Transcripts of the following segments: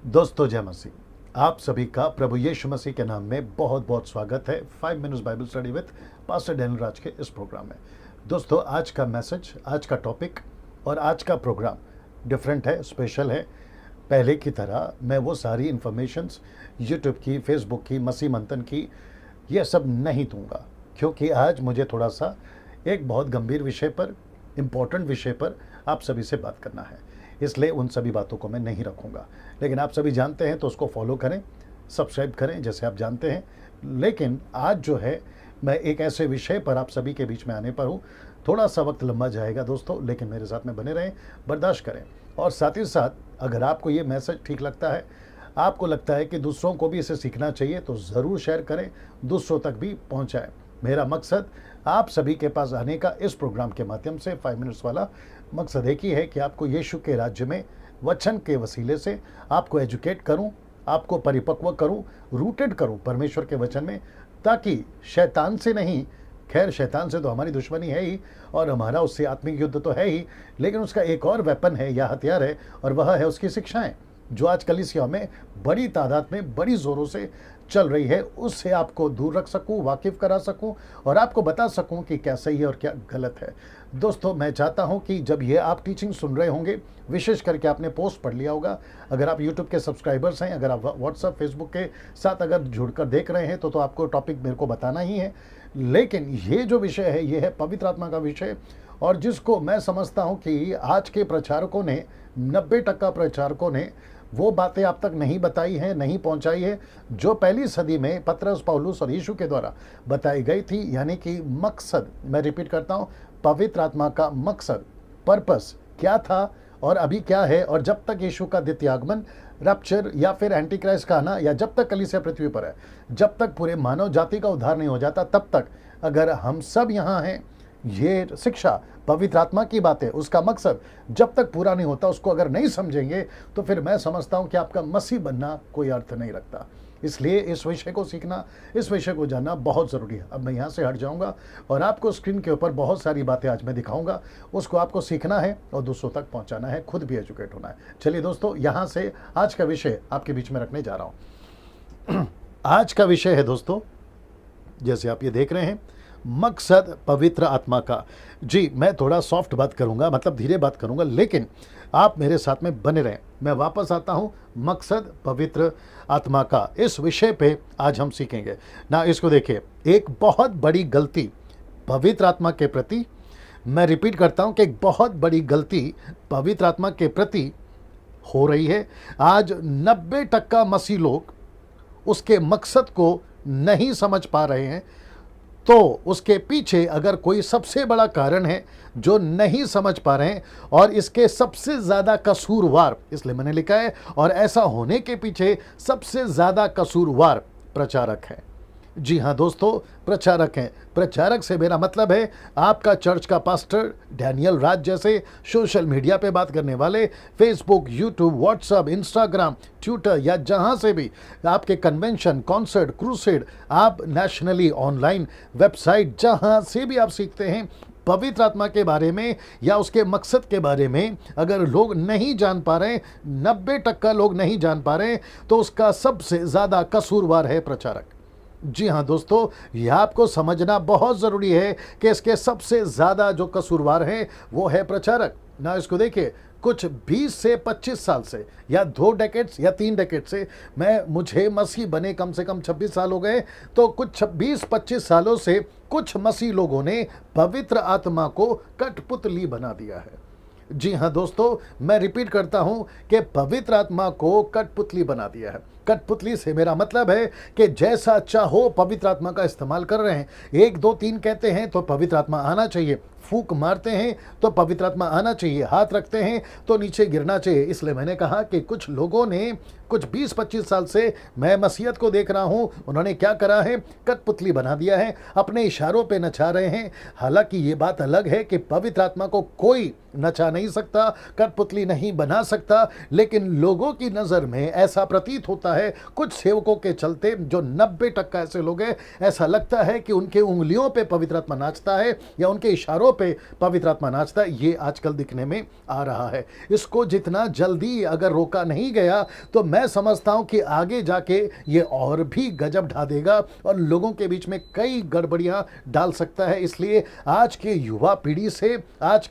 दोस्तों जय मसीह। आप सभी का प्रभु यीशु मसीह के नाम में बहुत बहुत स्वागत है 5 minutes Bible study with pastor Daniel Raj के इस प्रोग्राम में। दोस्तों आज का मैसेज, आज का टॉपिक और आज का प्रोग्राम डिफरेंट है, स्पेशल है। पहले की तरह मैं वो सारी इन्फॉर्मेशंस यूट्यूब की, फेसबुक की, मसीह मंथन की, ये सब नहीं दूंगा, क्योंकि आज मुझे थोड़ा सा एक बहुत गंभीर विषय पर, इम्पोर्टेंट विषय पर आप सभी से बात करना है। इसलिए उन सभी बातों को मैं नहीं रखूंगा। लेकिन आप सभी जानते हैं तो उसको फॉलो करें, सब्सक्राइब करें जैसे आप जानते हैं। लेकिन आज जो है मैं एक ऐसे विषय पर आप सभी के बीच में आने पर हूँ। थोड़ा सा वक्त लंबा जाएगा दोस्तों, लेकिन मेरे साथ में बने रहें, बर्दाश्त करें। और साथ ही साथ अगर आपको ये मैसेज ठीक लगता है, आपको लगता है कि दूसरों को भी इसे सीखना चाहिए, तो ज़रूर शेयर करें, दूसरों तक भी पहुँचाएँ। मेरा मकसद आप सभी के पास आने का इस प्रोग्राम के माध्यम से 5 मिनट्स वाला मकसद एक ही है कि आपको यीशु के राज्य में वचन के वसीले से आपको एजुकेट करूं, आपको परिपक्व करूं, रूटेड करूं परमेश्वर के वचन में, ताकि शैतान से नहीं, खैर शैतान से तो हमारी दुश्मनी है ही और हमारा उससे आत्मिक युद्ध तो है ही, लेकिन उसका एक और वेपन है या हथियार है, और वह है उसकी शिक्षाएं, जो आज कलीसिया में बड़ी तादाद में बड़ी ज़ोरों से चल रही है। उससे आपको दूर रख सकूं, वाकिफ करा सकूं और आपको बता सकूं कि क्या सही है और क्या गलत है। दोस्तों मैं चाहता हूं कि जब ये आप टीचिंग सुन रहे होंगे, विशेष करके आपने पोस्ट पढ़ लिया होगा, अगर आप यूट्यूब के सब्सक्राइबर्स हैं, अगर आप व्हाट्सएप फेसबुक के साथ अगर जुड़कर देख रहे हैं, तो आपको टॉपिक मेरे को बताना ही है। लेकिन ये जो विषय है, ये है पवित्र आत्मा का विषय, और जिसको मैं समझता हूँ कि आज के प्रचारकों ने, 90% प्रचारकों ने वो बातें आप तक नहीं बताई हैं, नहीं पहुंचाई है, जो पहली सदी में पतरस, पौलुस और यीशु के द्वारा बताई गई थी। यानी कि मकसद, मैं रिपीट करता हूं, पवित्र आत्मा का मकसद, पर्पस क्या था और अभी क्या है, और जब तक यीशु का द्वितीय आगमन, रैप्चर या फिर एंटी क्राइस्ट का आना, या जब तक कलीसिया पृथ्वी पर है, जब तक पूरे मानव जाति का उद्धार नहीं हो जाता, तब तक अगर हम सब यहाँ हैं, ये शिक्षा पवित्र आत्मा की बात है, उसका मकसद जब तक पूरा नहीं होता, उसको अगर नहीं समझेंगे, तो फिर मैं समझता हूं कि आपका मसीह बनना कोई अर्थ नहीं रखता। इसलिए इस विषय को सीखना, इस विषय को जानना बहुत ज़रूरी है। अब मैं यहाँ से हट जाऊँगा और आपको स्क्रीन के ऊपर बहुत सारी बातें आज मैं दिखाऊंगा, उसको आपको सीखना है और दूसरों तक पहुँचाना है, खुद भी एजुकेट होना है। चलिए दोस्तों, यहाँ से आज का विषय आपके बीच में रखने जा रहा हूँ। आज का विषय है दोस्तों, जैसे आप ये देख रहे हैं, मकसद पवित्र आत्मा का। जी मैं थोड़ा सॉफ्ट बात करूंगा, मतलब धीरे बात करूंगा, लेकिन आप मेरे साथ में बने रहें। मैं वापस आता हूं, मकसद पवित्र आत्मा का, इस विषय पे आज हम सीखेंगे ना। इसको देखिए, एक बहुत बड़ी गलती पवित्र आत्मा के प्रति, मैं रिपीट करता हूं कि एक बहुत बड़ी गलती पवित्र आत्मा के प्रति हो रही है। आज 90% मसीह लोग उसके मकसद को नहीं समझ पा रहे हैं। तो उसके पीछे अगर कोई सबसे बड़ा कारण है जो नहीं समझ पा रहे हैं, और इसके सबसे ज़्यादा कसूरवार, इसलिए मैंने लिखा है, और ऐसा होने के पीछे सबसे ज़्यादा कसूरवार प्रचारक है। जी हाँ दोस्तों, प्रचारक हैं। प्रचारक से मेरा मतलब है आपका चर्च का पास्टर डैनियल राज जैसे सोशल मीडिया पे बात करने वाले, Facebook, YouTube, WhatsApp, Instagram, Twitter, या जहाँ से भी आपके कन्वेंशन, कॉन्सर्ट, क्रूसेड, आप नेशनली ऑनलाइन वेबसाइट, जहाँ से भी आप सीखते हैं पवित्र आत्मा के बारे में या उसके मकसद के बारे में, अगर लोग नहीं जान पा रहे, 90% लोग नहीं जान पा रहे, तो उसका सबसे ज़्यादा कसूरवार है प्रचारक। जी हाँ दोस्तों, यह आपको समझना बहुत ज़रूरी है कि इसके सबसे ज़्यादा जो कसूरवार हैं वो है प्रचारक ना। इसको देखिए, कुछ 20 से 25 साल से, या 2 डेकेड्स या 3 डेकेड से, मुझे मसीह बने कम से कम 26 साल हो गए, तो कुछ 20-25 सालों से कुछ मसीह लोगों ने पवित्र आत्मा को कठपुतली बना दिया है। जी हाँ दोस्तों, मैं रिपीट करता हूं कि पवित्र आत्मा को कठपुतली बना दिया है। कठपुतली से मेरा मतलब है कि जैसा चाहो पवित्र आत्मा का इस्तेमाल कर रहे हैं। 1 2 3 कहते हैं तो पवित्र आत्मा आना चाहिए, फूंक मारते हैं तो पवित्र आत्मा आना चाहिए, हाथ रखते हैं तो नीचे गिरना चाहिए। इसलिए मैंने कहा कि कुछ लोगों ने, कुछ 20-25 साल से मैं मसीहत को देख रहा हूं, उन्होंने क्या करा है, कठपुतली बना दिया है, अपने इशारों पे नचा रहे हैं। हालांकि ये बात अलग है कि पवित्र आत्मा को कोई नचा नहीं सकता, कठपुतली नहीं बना सकता, लेकिन लोगों की नज़र में ऐसा प्रतीत होता है है कुछ सेवकों के चलते, जो 90% ऐसे लोग हैं, ऐसा लगता है कि उनके उंगलियों पे पवित्र आत्मा नाचता है या उनके इशारों पे पवित्र आत्मा नाचता है। ये आजकल दिखने में आ रहा है। इसको जितना जल्दी अगर रोका नहीं गया तो मैं समझता हूं कि आगे जाके ये और भी गजब ढा देगा और लोगों के बीच में कई गड़बड़ियां डाल सकता है। इसलिए आज के युवा पीढ़ी से, आज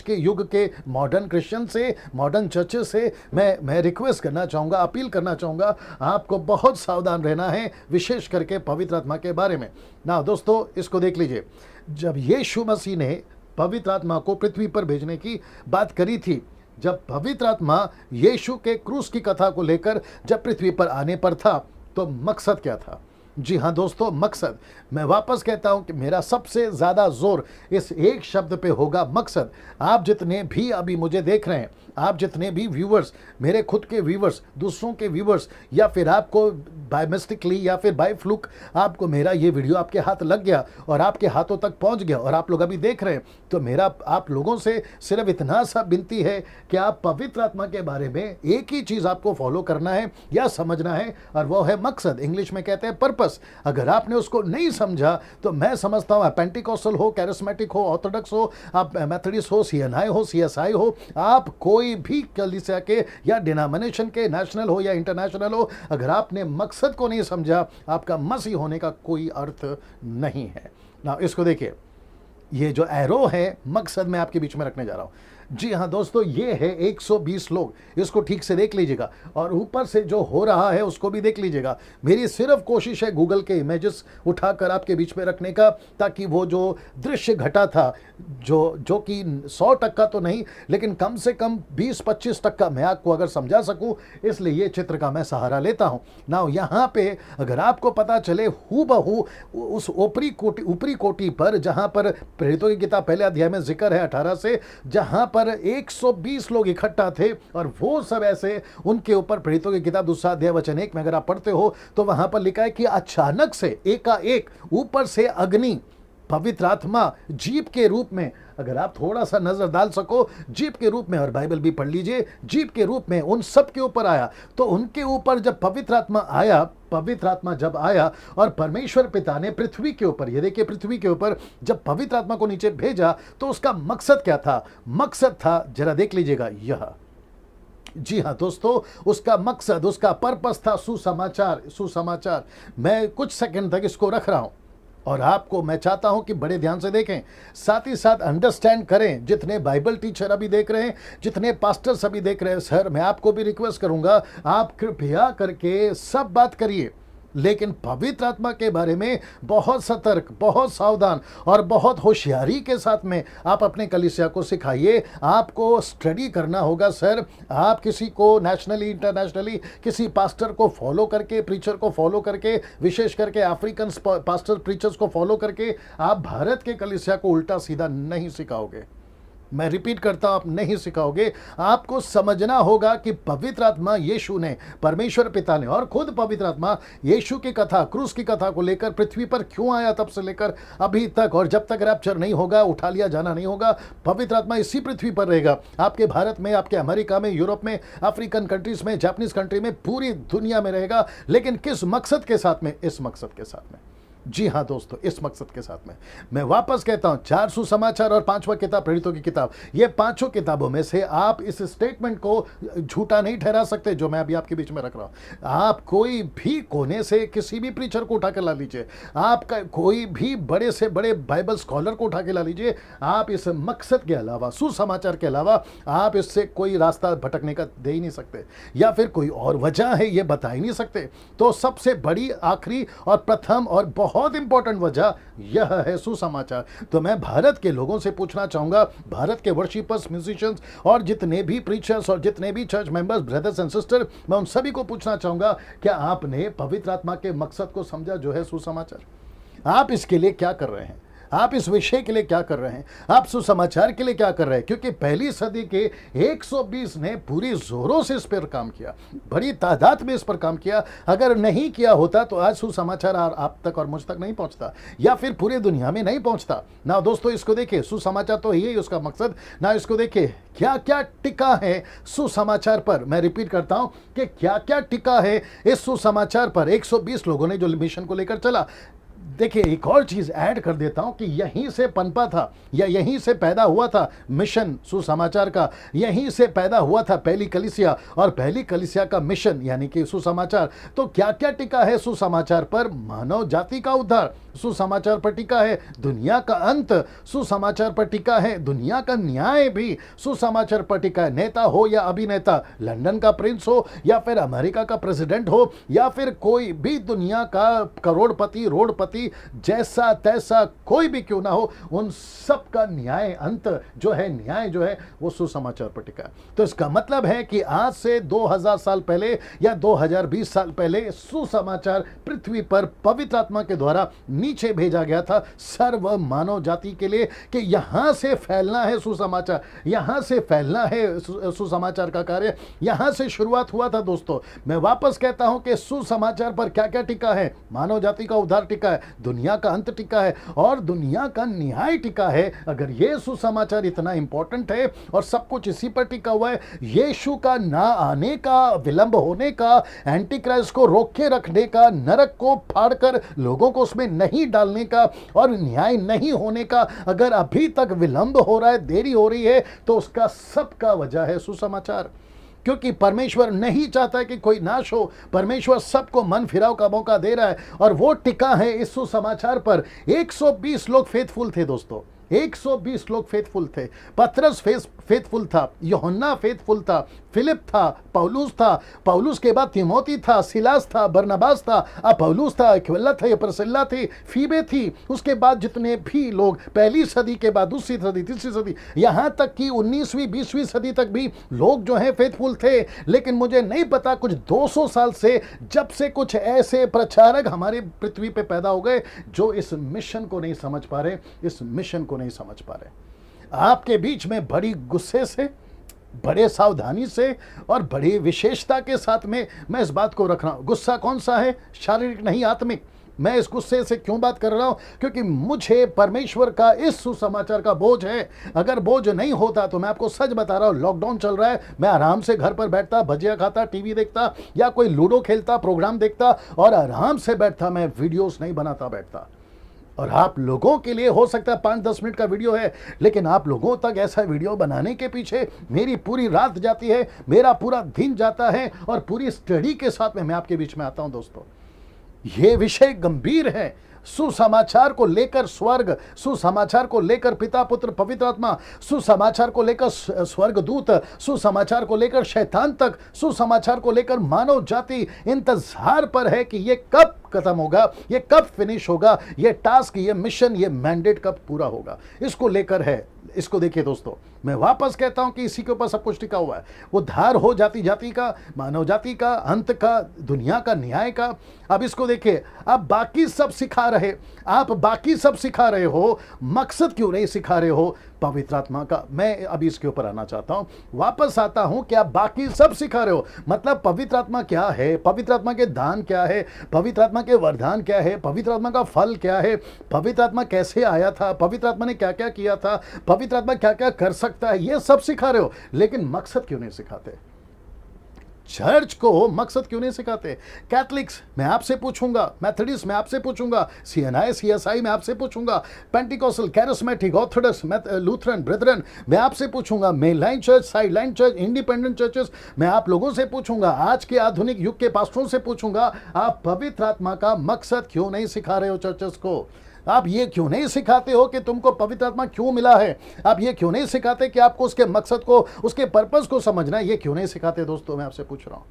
के युग के मॉडर्न क्रिश्चियन से, मॉडर्न चर्चेस से मैं रिक्वेस्ट करना चाहूँगा, अपील करना चाहूँगा, आपको बहुत सावधान रहना है, विशेष करके पवित्र आत्मा के बारे में। ना दोस्तों, इसको देख लीजिए, जब यीशु मसीह ने पवित्र आत्मा को पृथ्वी पर भेजने की बात करी थी, जब पवित्र आत्मा यीशु के क्रूस की कथा को लेकर जब पृथ्वी पर आने पर था, तो मकसद क्या था? जी हाँ दोस्तों, मकसद। मैं वापस कहता हूं कि मेरा सबसे ज़्यादा जोर इस एक शब्द पे होगा, मकसद। आप जितने भी अभी मुझे देख रहे हैं, आप जितने भी व्यूवर्स, मेरे खुद के व्यूवर्स, दूसरों के व्यूवर्स, या फिर आपको बाय मिस्टेकली या फिर बाय फ्लूक आपको मेरा ये वीडियो आपके हाथ लग गया और आपके हाथों तक पहुंच गया और आप लोग अभी देख रहे हैं, तो मेरा आप लोगों से सिर्फ इतना सा विनती है कि आप पवित्र आत्मा के बारे में एक ही चीज़ आपको फॉलो करना है या समझना है, और वो है मकसद। इंग्लिश में कहते हैं पर्पस। अगर आपने उसको नहीं समझा तो मैं समझता हूँ, पेंटिकॉस्टल हो, कैरिस्मेटिक हो, ऑर्थोडॉक्स हो, आप मेथोडिस्ट हो, सीएनआई हो, सीएसआई हो, आप कोई भी कलीसिया के या डिनोमिनेशन के, नेशनल हो या इंटरनेशनल हो, अगर आपने मकसद को नहीं समझा, आपका मसीह होने का कोई अर्थ नहीं है ना। इसको देखिए, ये जो एरो है, मकसद मैं आपके बीच में रखने जा रहा हूं। जी हाँ दोस्तों, ये है 120 लोग, इसको ठीक से देख लीजिएगा, और ऊपर से जो हो रहा है उसको भी देख लीजिएगा। मेरी सिर्फ कोशिश है गूगल के इमेजेस उठाकर आपके बीच में रखने का, ताकि वो जो दृश्य घटा था, जो कि 100% तो नहीं, लेकिन कम से कम 20-25% मैं आपको अगर समझा सकूं, इसलिए ये चित्र का मैं सहारा लेता हूं ना। यहाँ पे अगर आपको पता चले हूबहू उस ऊपरी कोटि पर, जहां पर प्रेरितों की किताब पहले अध्याय में जिक्र है 18 से, जहां पर 120 लोग इकट्ठा थे, और वो सब ऐसे उनके ऊपर, प्रेरितों की किताब दूसरा अध्याय वचन 1 में अगर आप पढ़ते हो तो वहां पर लिखा है कि अचानक से एकाएक ऊपर से अग्नि, पवित्र आत्मा जीप के रूप में, अगर आप थोड़ा सा नजर डाल सको, जीप के रूप में, और बाइबल भी पढ़ लीजिए, जीप के रूप में उन सब के ऊपर आया। तो उनके ऊपर जब पवित्र आत्मा आया, पवित्र आत्मा जब आया और परमेश्वर पिता ने पृथ्वी के ऊपर, ये देखिए पृथ्वी के ऊपर जब पवित्र आत्मा को नीचे भेजा, तो उसका मकसद क्या था? मकसद था, जरा देख लीजिएगा, यह, जी हाँ दोस्तों, उसका मकसद, उसका पर्पस था सुसमाचार। सुसमाचार। मैं कुछ सेकंड तक इसको रख रहा हूं और आपको मैं चाहता हूं कि बड़े ध्यान से देखें, साथ ही साथ अंडरस्टैंड करें। जितने बाइबल टीचर अभी देख रहे हैं, जितने पास्टर्स अभी देख रहे हैं, सर मैं आपको भी रिक्वेस्ट करूंगा, आप कृपया करके सब बात करिए, लेकिन पवित्र आत्मा के बारे में बहुत सतर्क, बहुत सावधान और बहुत होशियारी के साथ में आप अपने कलीसिया को सिखाइए। आपको स्टडी करना होगा सर। आप किसी को नेशनली, इंटरनेशनली किसी पास्टर को फॉलो करके, प्रीचर को फॉलो करके, विशेष करके अफ्रीकन पास्टर प्रीचर्स को फॉलो करके आप भारत के कलीसिया को उल्टा सीधा नहीं सिखाओगे। मैं रिपीट करता हूं, आप नहीं सिखाओगे। आपको समझना होगा कि पवित्र आत्मा यीशु ने, परमेश्वर पिता ने, और खुद पवित्र आत्मा यीशु की कथा, क्रूस की कथा को लेकर पृथ्वी पर क्यों आया, तब से लेकर अभी तक, और जब तक रैप्चर नहीं होगा, उठा लिया जाना नहीं होगा, पवित्र आत्मा इसी पृथ्वी पर रहेगा। आपके भारत में, आपके अमेरिका में, यूरोप में, अफ्रीकन कंट्रीज में, जापानीज कंट्री में, पूरी दुनिया में रहेगा। लेकिन किस मकसद के साथ में? इस मकसद के साथ में। जी हाँ दोस्तों, इस मकसद के साथ में। मैं वापस कहता हूं, 4 सुसमाचार और 5वां किताब प्रेरितों की किताब, ये पांचों किताबों में से आप इस स्टेटमेंट को झूठा नहीं ठहरा सकते जो मैं अभी आपके बीच में रख रहा हूं। आप कोई भी कोने से किसी भी प्रीचर को उठा के ला लीजिए, आपका कोई भी बड़े से बड़े बाइबल स्कॉलर को उठा के ला लीजिए, आप इस मकसद के अलावा, सुसमाचार के अलावा आप इससे कोई रास्ता भटकने का दे ही नहीं सकते, या फिर कोई और वजह है ये बता ही नहीं सकते। तो सबसे बड़ी, आखिरी और प्रथम और बहुत इंपॉर्टेंट वजह यह है सुसमाचार। तो मैं भारत के लोगों से पूछना चाहूंगा, भारत के वर्शिपर्स, म्यूजिशियंस और जितने भी प्रीचर्स और जितने भी church members, brothers and sister, मैं उन सभी को पूछना चाहूंगा, क्या आपने पवित्र आत्मा के मकसद को समझा जो है सुसमाचार? आप इसके लिए क्या कर रहे हैं? आप इस विषय के लिए क्या कर रहे हैं, आप सुसमाचार के लिए क्या कर रहे हैं, क्योंकि पहली सदी के 120 ने पूरी जोरों से इस पर काम किया, बड़ी तादाद में इस पर काम किया। अगर नहीं किया होता तो आज सुसमाचार आप तक और मुझ तक नहीं पहुंचता, या फिर पूरी दुनिया में नहीं पहुंचता ना। दोस्तों इसको देखिए, सुसमाचार तो यही उसका मकसद ना। इसको देखिए क्या क्या टिका है सुसमाचार पर। मैं रिपीट करता हूं कि क्या क्या टिका है इस सुसमाचार पर। 120 लोगों ने जो मिशन को लेकर चला। देखिए एक और चीज ऐड कर देता हूं कि यहीं से पनपा था, या यहीं से पैदा हुआ था मिशन सुसमाचार का, यहीं से पैदा हुआ था पहली कलीसिया, और पहली कलीसिया का मिशन यानी कि सुसमाचार। तो क्या क्या टिका है सुसमाचार पर? मानव जाति का उद्धार सुसमाचार पर टिका है, दुनिया का अंत सुसमाचार पर टिका है, दुनिया का न्याय भी सुसमाचार पर टिका है। नेता हो या अभिनेता, लंदन का प्रिंस हो या फिर अमेरिका का प्रेसिडेंट हो, या फिर कोई भी दुनिया का करोड़पति रोडपति, जैसा तैसा कोई भी क्यों ना हो, उन सब का न्याय अंत जो है, न्याय जो है वो सुसमाचार पर टिका है। तो इसका मतलब है कि आज से 2000 साल पहले या 2020 साल पहले सुसमाचार पृथ्वी पर पवित्र आत्मा के द्वारा नीचे भेजा गया था सर्व मानव जाति के लिए, कि यहां से फैलना है सुसमाचार, यहां से फैलना है सुसमाचार का कार्य, यहां से शुरुआत हुआ था। दोस्तों मैं वापस कहता हूं कि सुसमाचार पर क्या क्या टिका है? मानव जाति का उद्धार टिका है, दुनिया का अंत टिका है, और दुनिया का न्याय टिका है। अगर ये सुसमाचार इतना इंपॉर्टेंट है और सब कुछ इसी पर टिका हुआ है, यीशु का ना आने का, विलंब होने का, एंटी क्राइस्ट को रोक के रखने का, नरक को फाड़कर लोगों को उसमें नहीं डालने का, और न्याय नहीं होने का अगर अभी तक विलंब हो रहा है, देरी हो रही है, तो उसका सबका वजह है सुसमाचार। क्योंकि परमेश्वर नहीं चाहता है कि कोई नाश हो, परमेश्वर सबको मन फिराव का मौका दे रहा है, और वो टिका है इस सुसमाचार पर। 120 लोग फेथफुल थे दोस्तों, 120 लोग फेथफुल थे। पतरस फेथफुल था, यूहन्ना फेथफुल था, फिलिप था, पौलुस था, पौलुस के बाद तिमोथी था, सिलास था, बरनबास था, पौलुस था, अक्विला था, प्रसिल्ला थी, फीबे थी। उसके बाद जितने भी लोग पहली सदी के बाद दूसरी सदी, तीसरी सदी, यहां तक कि 19वीं 20वीं सदी तक भी लोग जो हैं फेथफुल थे। लेकिन मुझे नहीं पता, कुछ 200 साल से, जब से कुछ ऐसे प्रचारक हमारे पृथ्वी पे पैदा हो गए जो इस मिशन को नहीं समझ पा रहे, इस मिशन को नहीं समझ पा रहे। आपके बीच में बड़ी गुस्से से, बड़े सावधानी से और बड़ी विशेषता के साथ में मैं इस बात को रख रहा हूं। गुस्सा कौन सा है? शारीरिक नहीं, आत्मिक। मैं इस गुस्से से क्यों बात कर रहा हूं? क्योंकि मुझे परमेश्वर का इस सुसमाचार का बोझ है। अगर बोझ नहीं होता तो मैं आपको सच बता रहा हूं, लॉकडाउन चल रहा है, मैं आराम से घर पर बैठता, भजिया खाता, टीवी देखता, या कोई लूडो खेलता, प्रोग्राम देखता, और आराम से बैठता, मैं वीडियोस नहीं बनाता बैठता। और आप लोगों के लिए हो सकता है 5-10 मिनट का वीडियो है, लेकिन आप लोगों तक ऐसा वीडियो बनाने के पीछे मेरी पूरी रात जाती है, मेरा पूरा दिन जाता है, और पूरी स्टडी के साथ में मैं आपके बीच में आता हूं। दोस्तों ये विषय गंभीर है। सुसमाचार को लेकर स्वर्ग, सुसमाचार को लेकर पिता पुत्र पवित्र आत्मा, सुसमाचार को लेकर स्वर्गदूत, सुसमाचार को लेकर शैतान तक, सुसमाचार को लेकर मानव जाति इंतजार पर है कि ये कब खत्म होगा, ये कब फिनिश होगा, ये टास्क, ये मिशन, ये मैंडेट कब पूरा होगा, इसको लेकर है। इसको देखिए दोस्तों, मैं वापस कहता हूं कि इसी के ऊपर सब कुछ टिका हुआ है। उद्धार हो जाति जाति का, मानव जाति का, अंत का, दुनिया का न्याय का। अब इसको देखिए, अब बाकी सब सिखा रहे, आप बाकी सब सिखा रहे हो, मकसद क्यों नहीं सिखा रहे हो? पवित्र आत्मा का। मैं अभी इसके ऊपर आना चाहता हूं, वापस आता हूं कि आप बाकी सब सिखा रहे हो। मतलब पवित्र आत्मा क्या है, पवित्र आत्मा के दान क्या है, पवित्र आत्मा के वरदान क्या है, पवित्र आत्मा का फल क्या है, पवित्र आत्मा कैसे आया था, पवित्र आत्मा ने क्या क्या किया था, पवित्र आत्मा क्या क्या कर सकता है, ये सब सिखा रहे हो। लेकिन मकसद क्यों नहीं सिखाते? चर्च को मकसद क्यों नहीं सिखाते? कैथलिक्स मैं आपसे पूछूंगा, मेथोडिस्ट मैं आपसे पूछूंगा, सीएनआई सीएसआई मैं आपसे पूछूंगा, Pentecostal, charismatic, Orthodox, Lutheran, brethren मैं आपसे पूछूंगा, main line church, side line church, independent churches मैं आप लोगों से पूछूंगा, आज के आधुनिक युग के पास्टरों से पूछूंगा, आप पवित्र आत्मा का मकसद क्यों नहीं सिखा रहे हो चर्चेस को? आप ये क्यों नहीं सिखाते हो कि तुमको पवित्र आत्मा क्यों मिला है? आप ये क्यों नहीं सिखाते कि आपको उसके मकसद को, उसके पर्पस को समझना है? ये क्यों नहीं सिखाते? दोस्तों मैं आपसे पूछ रहा हूं।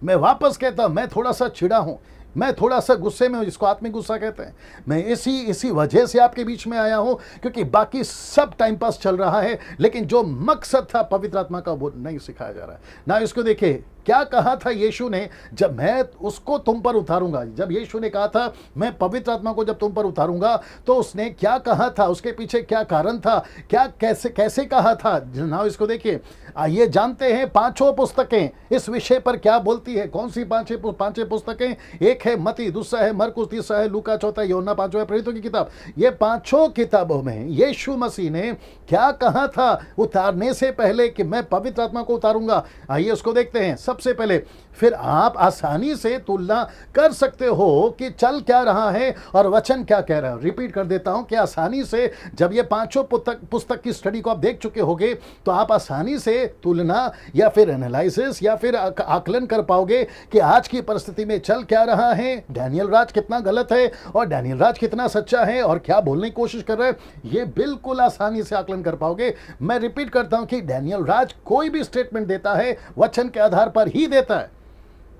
मैं वापस कहता हूं, मैं थोड़ा सा चिढ़ा हूं, मैं थोड़ा सा गुस्से में हूं, जिसको आत्मिक गुस्सा कहते हैं। मैं इसी वजह से आपके बीच में आया हूं, क्योंकि बाकी सब टाइम पास चल रहा है, लेकिन जो मकसद था पवित्र आत्मा का वो नहीं सिखाया जा रहा है ना। इसको देखिए, क्या कहा था यीशु ने जब मैं उसको तुम पर उतारूंगा। जब यीशु ने कहा था मैं पवित्र आत्मा को जब तुम पर उतारूंगा, तो उसने क्या कहा था, उसके पीछे क्या कारण था, क्या कैसे कैसे कहा था। नाउ इसको देखिए, आइए जानते हैं पांचों पुस्तकें इस विषय पर क्या बोलती है। कौन सी पांचें पुस्तकें? एक है मत्ती, दूसरा है मरकुस, तीसरा है लूका, चौथा यूहन्ना, पांचवा है प्रेरितों की किताब। ये पांचों किताबों में यीशु मसीह ने क्या कहा था उतारने से पहले कि मैं पवित्र आत्मा को उतारूंगा। आइए उसको देखते हैं। सबसे पहले फिर आप आसानी से तुलना कर सकते हो कि चल क्या रहा है और वचन क्या कह रहा है। रिपीट कर देता हूं कि आसानी से जब ये पांचों पुस्तक की स्टडी को आप देख चुके होंगे, तो आप आसानी से तुलना या फिर एनालिसिस या फिर आकलन कर पाओगे कि आज की परिस्थिति में चल क्या रहा है, डैनियल राज कितना गलत है और डैनियल राज कितना सच्चा है और क्या बोलने की कोशिश कर रहा है। ये बिल्कुल आसानी से आकलन कर पाओगे। मैं रिपीट करता हूं कि डैनियल राज कोई भी स्टेटमेंट देता है वचन के आधार पर ही देता है,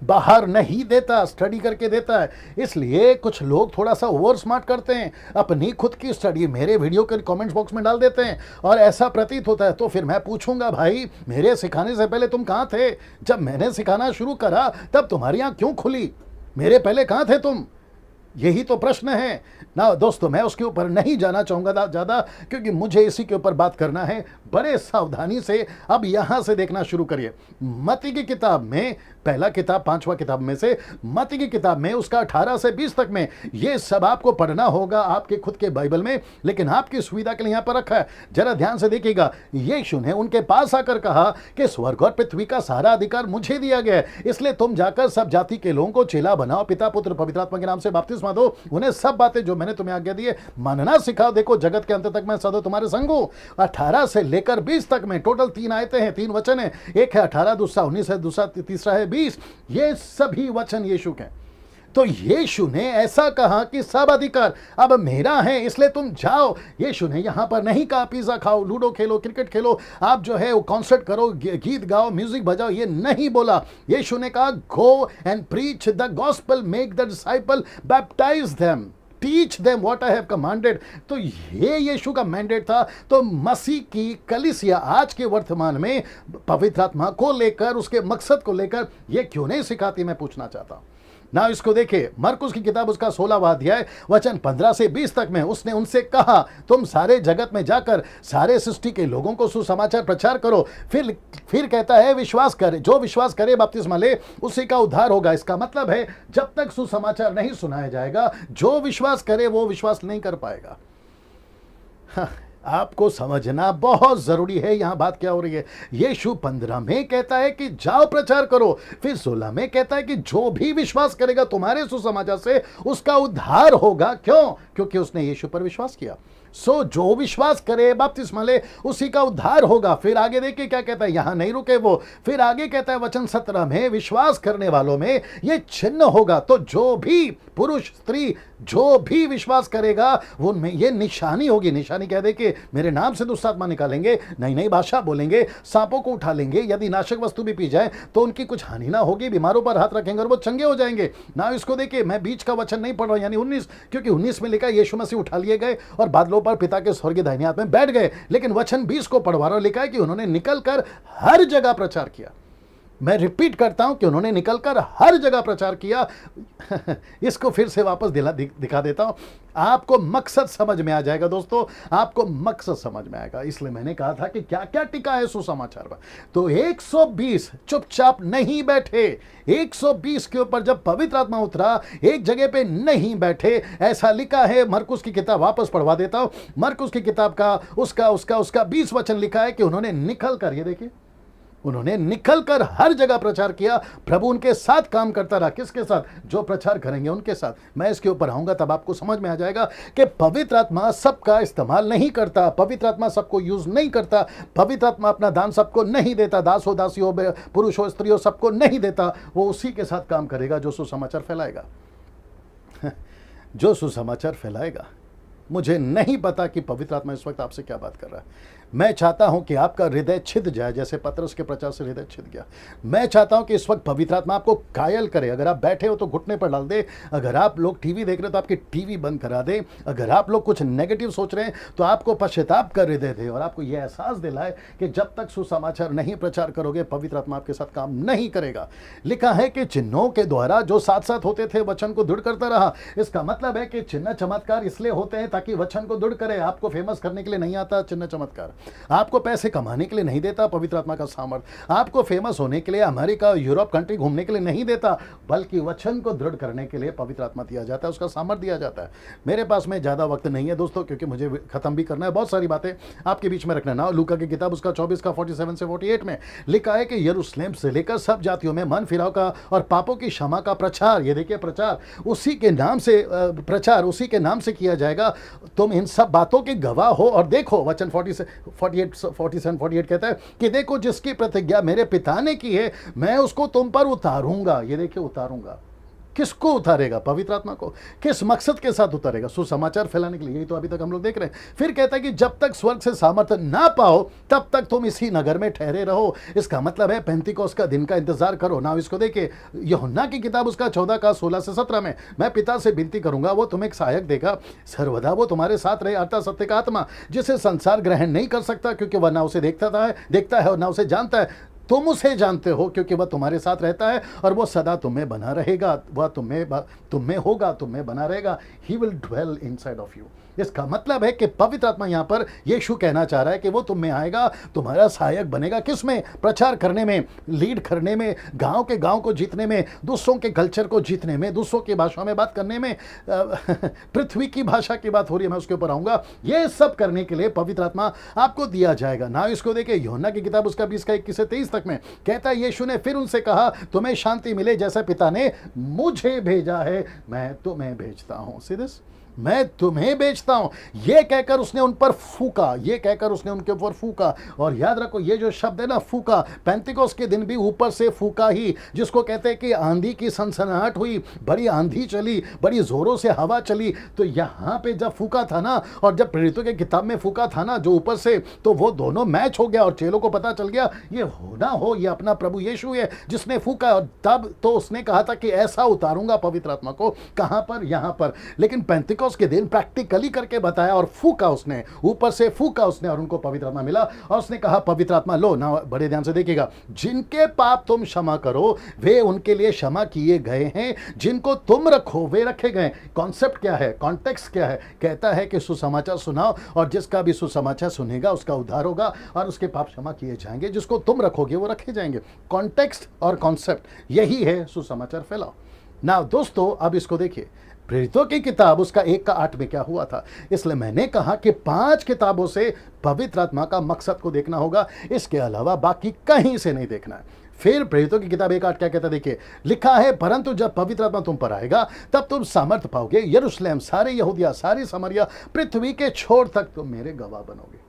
बाहर नहीं देता, स्टडी करके देता है। इसलिए कुछ लोग थोड़ा सा ओवर स्मार्ट करते हैं, अपनी खुद की स्टडी मेरे वीडियो के कमेंट्स बॉक्स में डाल देते हैं और ऐसा प्रतीत होता है। तो फिर मैं पूछूंगा, भाई मेरे सिखाने से पहले तुम कहाँ थे? जब मैंने सिखाना शुरू करा तब तुम्हारी आंख क्यों खुली? मेरे पहले कहाँ थे तुम? यही तो प्रश्न है ना दोस्तों। मैं उसके ऊपर नहीं जाना चाहूँगा ज़्यादा, क्योंकि मुझे इसी के ऊपर बात करना है। बड़े सावधानी से अब यहाँ से देखना शुरू करिए। मत्ती की किताब में, पहला किताब पांचवा किताब में से मत्ती की किताब में उसका 18 से 20 तक में ये सब आपको पढ़ना होगा आपके खुद के बाइबल में, लेकिन आपकी सुविधा के लिए यहाँ पर रखा है। जरा ध्यान से देखिएगा। यीशु ने उनके पास आकर कहा कि स्वर्ग और पृथ्वी का सारा अधिकार मुझे दिया गया है, इसलिए तुम जाकर सब जाति के लोगों को चेला बनाओ, पिता पुत्र पवित्र आत्मा के नाम से बपतिस्मा दो, उन्हें सब बातें जो मैंने तुम्हें आज्ञा दी है मानना सिखाओ। देखो जगत के अंत तक मैं सदा तुम्हारे संग हूं। 18 से लेकर 20 तक में टोटल 3 आयतें हैं, 3 वचन है। एक है 18, दूसरा 19 है, दूसरा तीसरा है 20। ये सभी वचन यीशु के। तो यीशु ने ऐसा कहा कि सब अधिकार अब मेरा है, इसलिए तुम जाओ। यीशु ने यहां पर नहीं कहा पिज्जा खाओ, लूडो खेलो, क्रिकेट खेलो, आप जो है वो कॉन्सर्ट करो, गीत गाओ, म्यूजिक बजाओ, ये नहीं बोला। यीशु ने कहा go and preach the gospel, make the disciple, baptise them, teach them what I have commanded. तो ये यीशु का मैंडेट था। तो मसीह की कलीसिया आज के वर्तमान में पवित्र आत्मा को लेकर, उसके मकसद को लेकर ये क्यों नहीं सिखाती, मैं पूछना चाहता हूं ना। इसको देखिए, मरकुस की किताब उसका 16वां अध्याय वचन 15 से 20 तक में उसने उनसे कहा तुम सारे जगत में जाकर सारे सृष्टि के लोगों को सुसमाचार प्रचार करो। फिर कहता है विश्वास करे, जो विश्वास करे बपतिस्मा ले उसी का उद्धार होगा। इसका मतलब है जब तक सुसमाचार नहीं सुनाया जाएगा, जो विश्वास करे वो विश्वास नहीं कर पाएगा। आपको समझना बहुत जरूरी है यहां बात क्या हो रही है। यीशु 15 में कहता है कि जाओ प्रचार करो, फिर 16 में कहता है कि जो भी विश्वास करेगा तुम्हारे सुसमाचार से उसका उद्धार होगा। क्यों? क्योंकि उसने यीशु पर विश्वास किया। जो विश्वास करे बपतिस्मा ले उसी का उद्धार होगा। फिर आगे देखिए क्या कहता है, यहां नहीं रुके वो, फिर आगे कहता है वचन 17 में विश्वास करने वालों में ये चिन्ह होगा। तो जो भी पुरुष स्त्री जो भी विश्वास करेगा उनमें ये निशानी होगी। निशानी क्या? देखिए, मेरे नाम से दुष्ट आत्मा निकालेंगे, नई नई भाषा बोलेंगे, सांपों को उठा लेंगे, यदि नाशक वस्तु भी पी जाए तो उनकी कुछ हानि ना होगी, बीमारों पर हाथ रखेंगे और वो चंगे हो जाएंगे ना। इसको देखिए, मैं बीच का वचन नहीं पढ़ रहा हूं, यानी 19, क्योंकि 19 में लिखा यीशु मसीह उठा लिए गए और बादलों पर पिता के स्वर्गीय दाहिने हाथ में बैठ गए। लेकिन वचन 20 को पढ़वा रहा, लिखा है कि उन्होंने निकलकर हर जगह प्रचार किया। मैं रिपीट करता हूं कि उन्होंने निकलकर हर जगह प्रचार किया। इसको फिर से वापस दिखा देता हूं, आपको मकसद समझ में आ जाएगा दोस्तों, आपको मकसद समझ में आएगा। इसलिए मैंने कहा था कि क्या क्या टिका है सुसमाचार पर। तो 120 चुपचाप नहीं बैठे। 120 के ऊपर जब पवित्र आत्मा उतरा एक जगह पे नहीं बैठे। ऐसा लिखा है, मरकुस की किताब वापस पढ़वा देता हूं। मरकुस की किताब का उसका 20 वचन लिखा है कि उन्होंने निकल कर, ये देखिए, उन्होंने निकलकर हर जगह प्रचार किया। प्रभु उनके साथ काम करता रहा। किसके साथ? जो प्रचार करेंगे उनके साथ। मैं इसके ऊपर आऊंगा तब आपको समझ में आ जाएगा कि पवित्र आत्मा सबका इस्तेमाल नहीं करता, पवित्र आत्मा सबको यूज नहीं करता, पवित्र आत्मा अपना दान सबको नहीं देता, दास हो दासी हो, पुरुष हो स्त्री हो, सबको नहीं देता। वो उसी के साथ काम करेगा जो सुसमाचार फैलाएगा। जो सुसमाचार फैलाएगा मुझे नहीं पता कि पवित्र आत्मा इस वक्त आपसे क्या बात कर रहा है। मैं चाहता हूं कि आपका हृदय छिद जाए, जैसे पतरस के प्रचार से हृदय छिद गया। मैं चाहता हूं कि इस वक्त पवित्र आत्मा आपको घायल करे। अगर आप बैठे हो तो घुटने पर डाल दे, अगर आप लोग टीवी देख रहे हो तो आपकी टीवी बंद करा दे, अगर आप लोग कुछ नेगेटिव सोच रहे हैं तो आपको पश्चाताप कर हृदय दे और आपको यह एहसास दिलाए कि जब तक सुसमाचार नहीं प्रचार करोगे पवित्र आत्मा आपके साथ काम नहीं करेगा। लिखा है कि चिन्हों के द्वारा जो साथ साथ होते थे वचन को दृढ़ करता रहा। इसका मतलब है कि चिन्ह चमत्कार इसलिए होते हैं ताकि वचन को दृढ़ करे। आपको फेमस करने के लिए नहीं आता चिन्ह चमत्कार, आपको पैसे कमाने के लिए नहीं देता पवित्र आत्मा का सामर्थ्य, आपको फेमस होने के लिए अमेरिका यूरोप कंट्री घूमने के लिए नहीं देता, बल्कि वचन को दृढ़ करने के लिए पवित्र आत्मा दिया जाता है, उसका सामर्थ्य दिया जाता है। मेरे पास में ज्यादा वक्त नहीं है दोस्तों, क्योंकि मुझे खत्म भी करना है, बहुत सारी बातें आपके बीच में रखना ना। लूका की किताब उसका 24 का 47 से 48 में लिखा है कि यरूशलेम से लेकर सब जातियों में मन फिराव का और पापों की क्षमा का प्रचार, ये देखिए प्रचार उसी के नाम से प्रचार उसी के नाम से किया जाएगा। तुम इन सब बातों के गवाह हो। और देखो वचन 47-48 कहता है कि देखो जिसकी प्रतिज्ञा मेरे पिता ने की है मैं उसको तुम पर उतारूंगा। ये देखिए उतारूंगा, किसको उतारेगा? पवित्र आत्मा को। किस मकसद के साथ उतारेगा? सुसमाचार फैलाने के लिए। यही तो अभी तक हम लोग देख रहे हैं। फिर कहता है कि जब तक स्वर्ग से सामर्थ्य ना पाओ तब तक तुम इसी नगर में ठहरे रहो। इसका मतलब है पेंतीकोस्त का दिन का इंतजार करो ना। इसको देखिए यूहन्ना की किताब उसका 14 का 16 से 17 में, मैं पिता से विनती करूंगा वो तुम्हें एक सहायक देगा, सर्वदा वो तुम्हारे साथ रहे, अर्थात सत्य का आत्मा, जिसे संसार ग्रहण नहीं कर सकता क्योंकि वह ना उसे देखता है और ना उसे जानता है। तुम उसे जानते हो क्योंकि वह तुम्हारे साथ रहता है और वो सदा तुम्हें बना रहेगा। वह तुम्हें होगा, तुम्हें बना रहेगा। He will dwell inside of you. इसका मतलब है कि पवित्र आत्मा यहां पर यीशु कहना चाह रहा है कि वो तुम में आएगा, तुम्हारा सहायक बनेगा। किसमें? प्रचार करने में, लीड करने में, गांव के गांव को जीतने में, दूसरों के कल्चर को जीतने में, दूसरों की भाषा में बात करने में। पृथ्वी की भाषा की बात हो रही है, मैं उसके ऊपर आऊंगा। ये सब करने के लिए पवित्र आत्मा आपको दिया जाएगा ना। इसको देखिए यूहन्ना की किताब उसका 20 का 21 से 23 तक में कहता है यीशु ने फिर उनसे कहा तुम्हें शांति मिले, जैसा पिता ने मुझे भेजा है मैं तुम्हें भेजता हूं। सीधे मैं तुम्हें बेचता हूं, यह कहकर उसने उन पर फूका, यह कहकर उसने उनके ऊपर फूका। और याद रखो ये जो शब्द है ना फूका, पेंतिकोस्त के दिन भी ऊपर से फूका ही, जिसको कहते हैं कि आंधी की सनसनाहट हुई, बड़ी आंधी चली, बड़ी जोरों से हवा चली। तो यहां पे जब फूका था ना और जब प्रेरितों की किताब में फूका था ना जो ऊपर से, तो वो दोनों मैच हो गया और चेलों को पता चल गया ये होना हो ये अपना प्रभु यीशु है जिसने फूका। और तब तो उसने कहा था कि ऐसा उतारूंगा पवित्र आत्मा को। कहां पर? यहां पर। लेकिन पेंतिकोस्त के दिन प्रैक्टिकली करके बताया और फूका उसने, ऊपर से फूका उसने और उनको पवित्र आत्मा मिला। और उसने कहा पवित्र आत्मा लो ना। बड़े ध्यान से देखिएगा, जिनके पाप तुम क्षमा करो वे उनके लिए क्षमा किए गए हैं, जिनको तुम रखो वे रखे गए। कॉन्सेप्ट क्या है? कॉन्टेक्स्ट क्या है? कहता है कि सुसमाचार सुनाओ और जिसका भी सुसमाचार सुनेगा उसका उद्धार होगा और उसके पाप क्षमा किए जाएंगे। जिसको तुम रखोगे वो रखे जाएंगे। कॉन्टेक्स्ट और कॉन्सेप्ट यही है सुसमाचार फैलाओ ना। दोस्तों अब इसको देखिए, प्रेरितों की किताब उसका 1 का 8 में क्या हुआ था। इसलिए मैंने कहा कि 5 किताबों से पवित्र आत्मा का मकसद को देखना होगा, इसके अलावा बाकी कहीं से नहीं देखना है। फिर प्रेरितों की किताब 1:8 क्या कहता है देखिए, लिखा है परंतु जब पवित्र आत्मा तुम पर आएगा तब तुम सामर्थ पाओगे, यरूशलेम, सारे यहूदिया, सारी समरिया, पृथ्वी के छोर तक तुम मेरे गवाह बनोगे।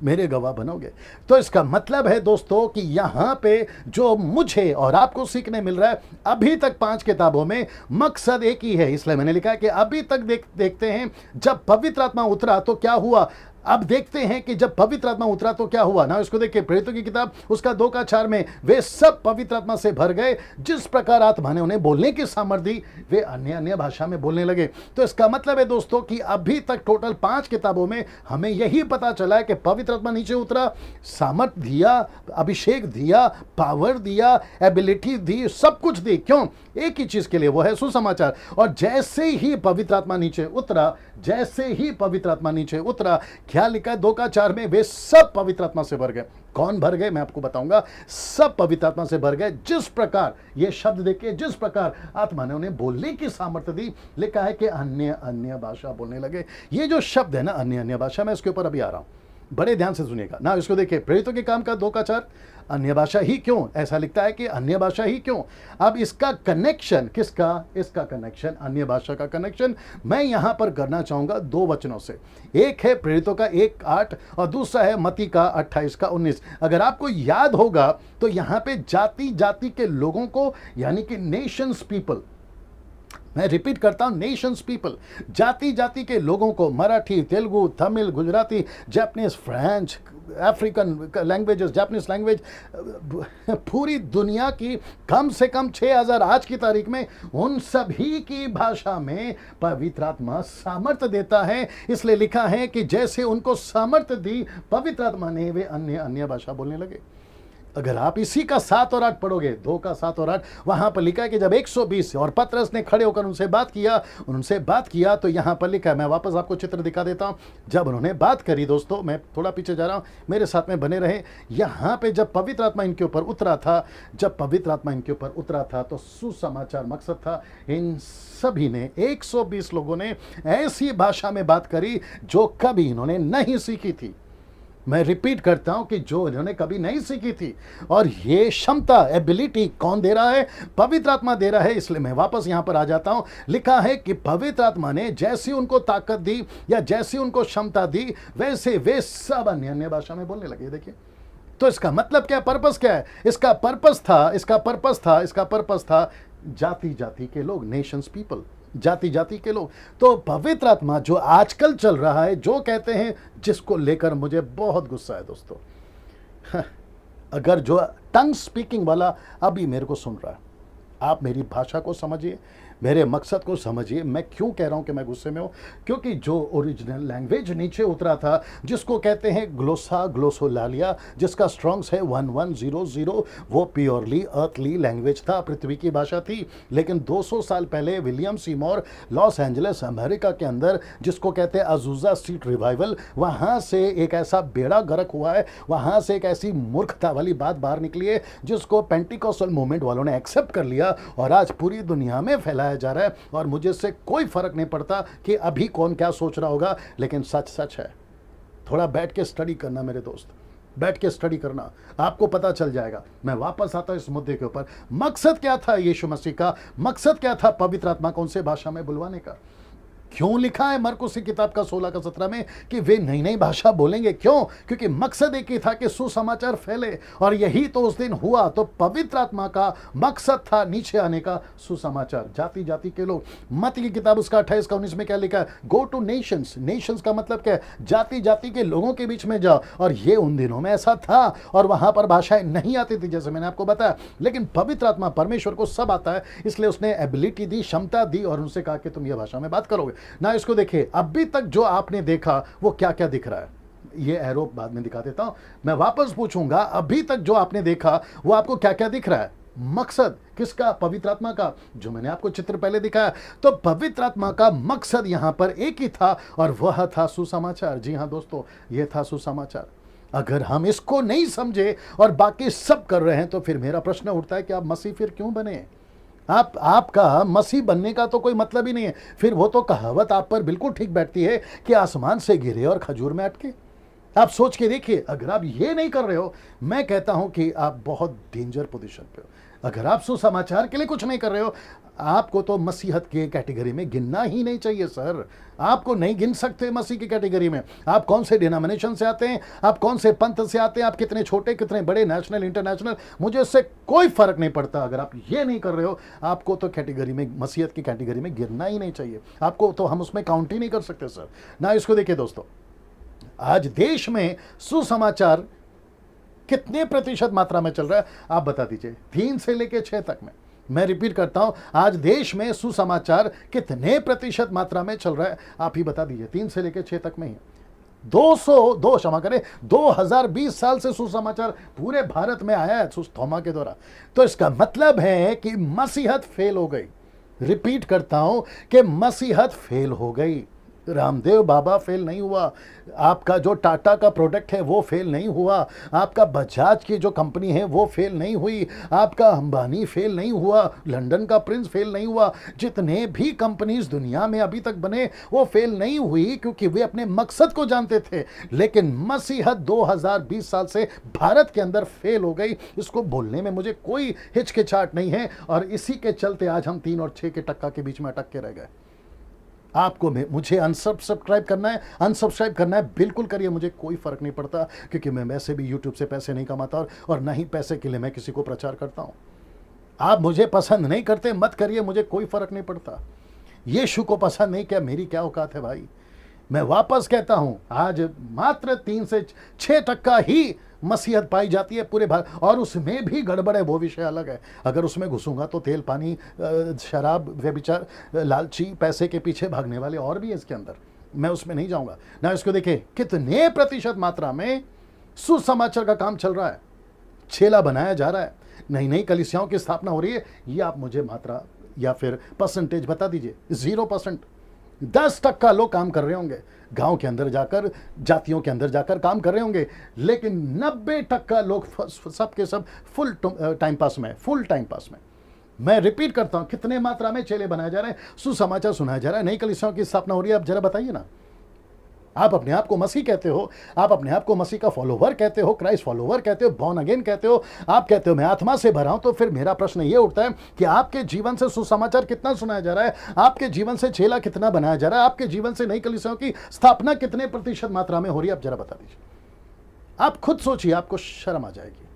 मेरे गवाह बनोगे। तो इसका मतलब है दोस्तों कि यहां पे जो मुझे और आपको सीखने मिल रहा है, अभी तक 5 किताबों में मकसद एक ही है। इसलिए मैंने लिखा है कि अभी तक देखते हैं जब पवित्र आत्मा उतरा तो क्या हुआ। अब देखते हैं कि जब पवित्र आत्मा उतरा तो क्या हुआ ना। इसको देखिए प्रेरितों की किताब उसका 2 का 4 में, वे सब पवित्र आत्मा से भर गए, जिस प्रकार आत्मा ने उन्हें बोलने की सामर्थ्य दी वे अन्य अन्य भाषा में बोलने लगे। तो इसका मतलब है दोस्तों कि अभी तक टोटल 5 किताबों में हमें यही पता चला है कि पवित्र आत्मा नीचे उतरा, सामर्थ्य दिया, अभिषेक दिया, पावर दिया, एबिलिटी दी, सब कुछ दी। क्यों? एक ही चीज के लिए, वो है सुसमाचार। और जैसे ही पवित्र आत्मा नीचे उतरा, जैसे ही पवित्र आत्मा नीचे उतरा, क्या लिखा है 2 का 4 में, वे सब पवित्र आत्मा से भर गए। कौन भर गए? मैं आपको बताऊंगा। सब पवित्र आत्मा से भर गए। जिस प्रकार, ये शब्द देखिए, जिस प्रकार आत्मा ने उन्हें बोलने की सामर्थ्य दी, लिखा है कि अन्य अन्य भाषा बोलने लगे। ये जो शब्द है ना अन्य अन्य भाषा, मैं इसके ऊपर अभी आ रहा हूं, बड़े ध्यान से सुनिएगा ना। इसको देखिए प्रेरितों के काम का 2 का 4, अन्य भाषा ही क्यों? ऐसा लिखता है कि अन्य भाषा ही क्यों। अब इसका कनेक्शन किसका? इसका कनेक्शन, अन्य भाषा का कनेक्शन मैं यहां पर करना चाहूंगा 2 वचनों से। एक है प्रेरितों का 1:8 और दूसरा है मत्ती का 28 का 19। अगर आपको याद होगा तो यहां पे जाति जाति के लोगों को, यानी कि नेशंस पीपल, मैं रिपीट करता हूं, नेशंस पीपल, जाति जाति के लोगों को, Marathi, Telugu, Tamil, Gujarati, Japanese, French, African languages, Japanese language, पूरी दुनिया की कम से कम 6000 आज की तारीख में, उन सभी की भाषा में पवित्र आत्मा सामर्थ्य देता है। इसलिए लिखा है कि जैसे उनको सामर्थ्य दी पवित्र आत्मा ने, वे अन्य अन्य भाषा बोलने लगे। अगर आप इसी का 7 और 8 पढ़ोगे, 2 का 7 और 8, वहां पर लिखा है कि जब 120 और पतरस ने खड़े होकर उनसे बात किया, तो यहां पर लिखा है, मैं वापस आपको चित्र दिखा देता हूं। जब उन्होंने बात करी, दोस्तों मैं थोड़ा पीछे जा रहा हूं, मेरे साथ में बने रहे। यहां पे जब पवित्र आत्मा इनके ऊपर उतरा था, तो सुसमाचार मकसद था। इन सभी ने, 120 लोगों ने ऐसी भाषा में बात करी जो कभी इन्होंने नहीं सीखी थी। मैं रिपीट करता हूं कि जो इन्होंने कभी नहीं सीखी थी। और ये क्षमता, एबिलिटी कौन दे रहा है? पवित्र आत्मा दे रहा है। इसलिए मैं वापस यहां पर आ जाता हूं। लिखा है कि पवित्र आत्मा ने जैसी उनको ताकत दी या जैसी उनको क्षमता दी, वैसे वे सब अन्य अन्य भाषा में बोलने लगे। देखिए, तो इसका मतलब क्या, पर्पस क्या है? इसका पर्पस था जाति जाति के लोग, नेशंस पीपल, जाति जाति के लोग। तो पवित्र आत्मा जो आजकल चल रहा है, जो कहते हैं, जिसको लेकर मुझे बहुत गुस्सा है दोस्तों, अगर जो टंग स्पीकिंग वाला अभी मेरे को सुन रहा है, आप मेरी भाषा को समझिए, मेरे मकसद को समझिए। मैं क्यों कह रहा हूं कि मैं गुस्से में हूं? क्योंकि जो ओरिजिनल लैंग्वेज नीचे उतरा था, जिसको कहते हैं ग्लोसोलालिया, जिसका स्ट्रॉन्ग्स है 1100, वो प्योरली अर्थली लैंग्वेज था, पृथ्वी की भाषा थी। लेकिन 200 साल पहले William Seymour, Los Angeles, America के अंदर, जिसको कहते हैं अजूजा स्ट्रीट रिवाइवल, वहां से एक ऐसा बेड़ा गर्क हुआ है, वहां से एक ऐसी मूर्खता वाली बात बाहर निकली है, जिसको पेंटिकॉस्टल मूवमेंट वालों ने एक्सेप्ट कर लिया और आज पूरी दुनिया में फैलाया जा रहा है। और मुझे इससे कोई फर्क नहीं पड़ता कि अभी कौन क्या सोच रहा होगा, लेकिन सच सच है। थोड़ा बैठ के स्टडी करना मेरे दोस्त, बैठ के स्टडी करना, आपको पता चल जाएगा। मैं वापस आता हूं इस मुद्दे के ऊपर। मकसद क्या था यीशु मसीह का? मकसद क्या था पवित्र आत्मा को उनसे भाषा में बुलवाने का? क्यों लिखा है मरकुस की किताब का 16 का 17 में कि वे नई नई भाषा बोलेंगे? क्यों? क्योंकि मकसद एक ही था कि सुसमाचार फैले, और यही तो उस दिन हुआ। तो पवित्र आत्मा का मकसद था नीचे आने का सुसमाचार, जाति जाति के लोग। मत्ती की किताब उसका 28 का 19 में क्या लिखा है? Go two nations. नेशंस का मतलब क्या है? जाति जाति के लोगों के बीच में जाओ। और ये उन दिनों में ऐसा था, और वहां पर भाषाएं नहीं आती थी, जैसे मैंने आपको बताया। लेकिन पवित्र आत्मा, परमेश्वर को सब आता है, इसलिए उसने एबिलिटी दी, क्षमता दी, और उनसे कहा कि तुम ये भाषा में बात करोगे ना। इसको देखिए, अभी तक जो आपने देखा वो क्या क्या दिख रहा है, ये एरो बाद में दिखा देता हूं। मैं वापस पूछूंगा, अभी तक जो आपने देखा वो आपको क्या क्या दिख रहा है? मकसद किसका? पवित्र आत्मा का, जो मैंने आपको चित्र पहले दिखाया। तो पवित्र आत्मा का मकसद यहां पर एक ही था, और वह था सुसमाचार। जी हां दोस्तों, यह था सुसमाचार। अगर हम इसको नहीं समझे और बाकी सब कर रहे हैं, तो फिर मेरा प्रश्न उठता है कि आप मसीह फिर क्यों बने? आपका मसीह बनने का तो कोई मतलब ही नहीं है। फिर वो तो कहावत आप पर बिल्कुल ठीक बैठती है कि आसमान से गिरे और खजूर में अटके। आप सोच के देखिए, अगर आप ये नहीं कर रहे हो, मैं कहता हूं कि आप बहुत डेंजर पोजीशन पे हो। अगर आप सुसमाचार के लिए कुछ नहीं कर रहे हो, आपको तो मसीहत के कैटेगरी में गिनना ही नहीं चाहिए सर। आपको नहीं गिन सकते मसीह की कैटेगरी में। आप कौन से डिनोमिनेशन से आते हैं, आप कौन से पंथ से आते हैं, आप कितने छोटे कितने बड़े, नेशनल इंटरनेशनल, मुझे इससे कोई फर्क नहीं पड़ता। अगर आप ये नहीं कर रहे हो, आपको तो कैटेगरी में, मसीहत की कैटेगरी में गिरना ही नहीं चाहिए। आपको तो हम उसमें काउंट ही नहीं कर सकते सर ना। इसको देखिए दोस्तों, आज देश में सुसमाचार कितने प्रतिशत मात्रा में चल रहा है, आप बता दीजिए। 3 से लेकर 6 तक में। मैं रिपीट करता हूं, आज देश में सुसमाचार कितने प्रतिशत मात्रा में चल रहा है, आप ही बता दीजिए। 3 से लेकर 6 तक में ही 2020 साल से सुसमाचार पूरे भारत में आया है थोमा के द्वारा। तो इसका मतलब है कि मसीहत फेल हो गई। रिपीट करता हूं कि मसीहत फेल हो गई। रामदेव बाबा फेल नहीं हुआ, आपका जो टाटा का प्रोडक्ट है वो फेल नहीं हुआ, आपका बजाज की जो कंपनी है वो फेल नहीं हुई, आपका अंबानी फेल नहीं हुआ, लंदन का प्रिंस फेल नहीं हुआ। जितने भी कंपनीज दुनिया में अभी तक बने वो फेल नहीं हुई, क्योंकि वे अपने मकसद को जानते थे। लेकिन मसीहत 2020 साल से भारत के अंदर फेल हो गई। इसको बोलने में मुझे कोई हिचकिचाहट नहीं है, और इसी के चलते आज हम 3 और 6 के टक्का के बीच में अटक के रह गए। आपको मुझे अनसब्सक्राइब करना है, अनसब्सक्राइब करना है, बिल्कुल करिए, मुझे कोई फर्क नहीं पड़ता, क्योंकि मैं वैसे भी यूट्यूब से पैसे नहीं कमाता, और ना ही पैसे के लिए मैं किसी को प्रचार करता हूं। आप मुझे पसंद नहीं करते, मत करिए, मुझे कोई फर्क नहीं पड़ता। यीशु को पसंद नहीं किया, मेरी क्या औकात है भाई। मैं वापस कहता हूं, आज मात्र 3 से 6% ही मसीहत पाई जाती है पूरे भारत, और उसमें भी गड़बड़ है, वो विषय अलग है। अगर उसमें घुसूंगा तो तेल पानी शराब व्यभिचार लालची पैसे के पीछे भागने वाले और भी है इसके अंदर, मैं उसमें नहीं जाऊंगा ना। इसको देखिए कितने प्रतिशत मात्रा में सुसमाचार का काम चल रहा है, छेला बनाया जा रहा है, नई नई कलीसियाओं की स्थापना हो रही है। ये आप मुझे मात्रा या फिर परसेंटेज बता दीजिए। 0%, 10% लोग काम कर रहे होंगे, गांव के अंदर जाकर, जातियों के अंदर जाकर काम कर रहे होंगे, लेकिन 90% लोग सब के सब फुल टाइम पास में, फुल टाइम पास में। मैं रिपीट करता हूं, कितने मात्रा में चेले बनाए जा रहे हैं, सुसमाचार सुनाया जा रहा है, नई कलीसियाओं की स्थापना हो रही है। आप जरा बताइए ना, आप अपने आप को मसीह कहते हो, आप अपने आप को मसीह का फॉलोवर कहते हो, क्राइस्ट फॉलोवर कहते हो, बॉर्न अगेन कहते हो, आप कहते हो मैं आत्मा से भरा हूं, तो फिर मेरा प्रश्न ये उठता है कि आपके जीवन से सुसमाचार कितना सुनाया जा रहा है, आपके जीवन से चेला कितना बनाया जा रहा है, आपके जीवन से नई कलीसियाओं की स्थापना कितने प्रतिशत मात्रा में हो रही है, आप जरा बता दीजिए। आप खुद सोचिए, आपको शर्म आ जाएगी,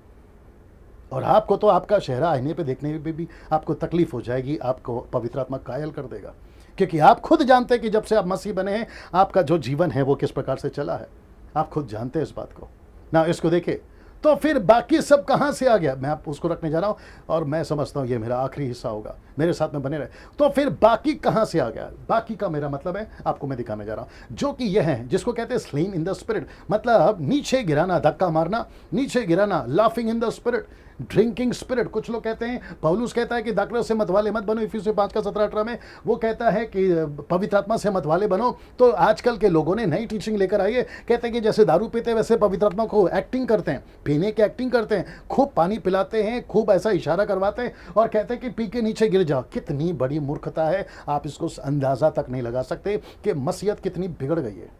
और आपको तो आपका चेहरा आईने पे देखने में भी आपको तकलीफ हो जाएगी, आपको पवित्र आत्मा कायल कर देगा, क्योंकि आप खुद जानते हैं कि जब से आप मसीह बने हैं, आपका जो जीवन है वो किस प्रकार से चला है। आप खुद जानते हैं इस बात को ना। इसको देखिए, तो फिर बाकी सब कहां से आ गया, मैं आप उसको रखने जा रहा हूं, और मैं समझता हूं ये मेरा आखिरी हिस्सा होगा, मेरे साथ में बने रहे। तो फिर बाकी कहां से आ गया, बाकी का मेरा मतलब है आपको मैं दिखाने जा रहा हूं, जो कि यह है जिसको कहते हैं स्लेइंग इन द स्पिरिट, मतलब नीचे गिराना, धक्का मारना, नीचे गिराना, laughing in the spirit, drinking spirit. कुछ लोग कहते हैं, पौलुस कहता है कि दाखलत से मतवाले मत बनो, इफिसियों 5:17-18 में वो कहता है कि पवित्र आत्मा से मतवाले बनो। तो आजकल के लोगों ने नई टीचिंग लेकर आई है, कहते हैं कि जैसे दारू पीते वैसे पवित्र आत्मा को एक्टिंग करते हैं, पीने की एक्टिंग करते हैं, खूब पानी पिलाते हैं, खूब ऐसा इशारा करवाते हैं, और कहते हैं कि पी के नीचे गिर जाओ। कितनी बड़ी मूर्खता है, आप इसको अंदाजा तक नहीं लगा सकते कि मसीहत कितनी बिगड़ गई है।